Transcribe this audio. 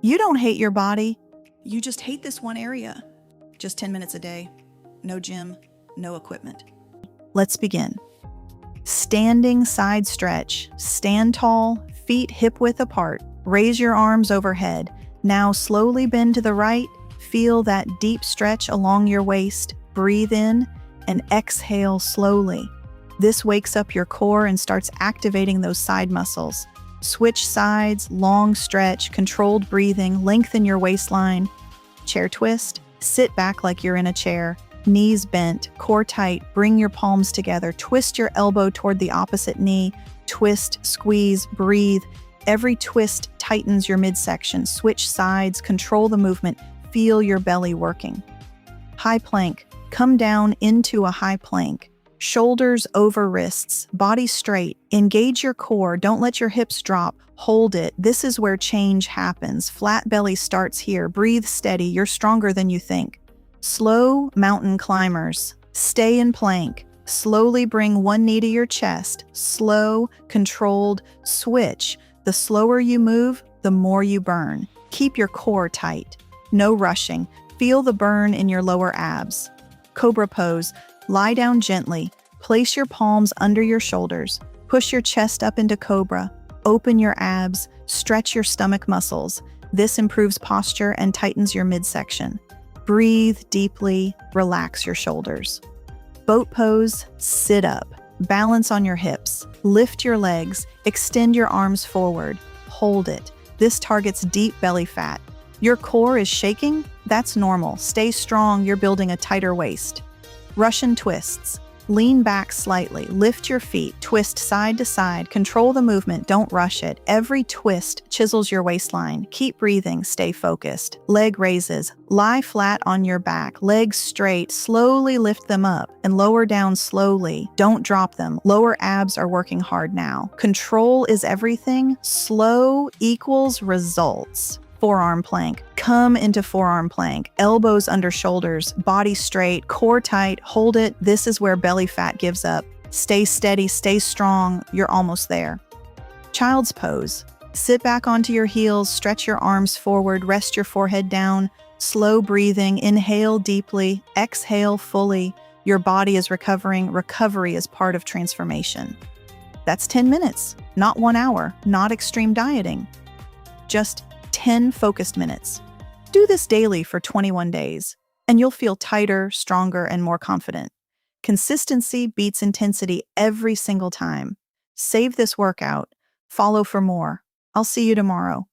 You don't hate your body. You just hate this one area. Just 10 minutes a day. No gym, no equipment. Let's begin. Standing side stretch. Stand tall, feet hip-width apart. Raise your arms overhead. Now slowly bend to the right. Feel that deep stretch along your waist. Breathe in and exhale slowly. This wakes up your core and starts activating those side muscles. Switch sides, long stretch, controlled breathing, lengthen your waistline. Chair twist. Sit back like you're in a chair. Knees bent, core tight, bring your palms together. Twist your elbow toward the opposite knee. Twist, squeeze, breathe. Every twist tightens your midsection. Switch sides, control the movement. Feel your belly working. High plank. Come down into a high plank. Shoulders over wrists, body straight. Engage your core. Don't let your hips drop. Hold it. This is where change happens. Flat belly starts here. Breathe steady. You're stronger than you think. Slow mountain climbers. Stay in plank. Slowly bring one knee to your chest. Slow, controlled, switch. The slower you move, the more you burn. Keep your core tight. No rushing. Feel the burn in your lower abs. Cobra Pose. Lie down gently. Place your palms under your shoulders. Push your chest up into Cobra. Open your abs. Stretch your stomach muscles. This improves posture and tightens your midsection. Breathe deeply. Relax your shoulders. Boat pose. Sit up. Balance on your hips. Lift your legs. Extend your arms forward. Hold it. This targets deep belly fat. Your core is shaking? That's normal. Stay strong. You're building a tighter waist. Russian twists. Lean back slightly. Lift your feet. Twist side to side. Control the movement. Don't rush it. Every twist chisels your waistline. Keep breathing. Stay focused. Leg raises. Lie flat on your back. Legs straight. Slowly lift them up and lower down slowly. Don't drop them. Lower abs are working hard now. Control is everything. Slow equals results. Forearm plank. Come into forearm plank. Elbows under shoulders, body straight, core tight. Hold it. This is where belly fat gives up. Stay steady, stay strong. You're almost there. Child's pose. Sit back onto your heels, stretch your arms forward, rest your forehead down. Slow breathing. Inhale deeply, exhale fully. Your body is recovering. Recovery is part of transformation. That's 10 minutes, not 1 hour, not extreme dieting. Just 10 focused minutes. Do this daily for 21 days, and you'll feel tighter, stronger, and more confident. Consistency beats intensity every single time. Save this workout. Follow for more. I'll see you tomorrow.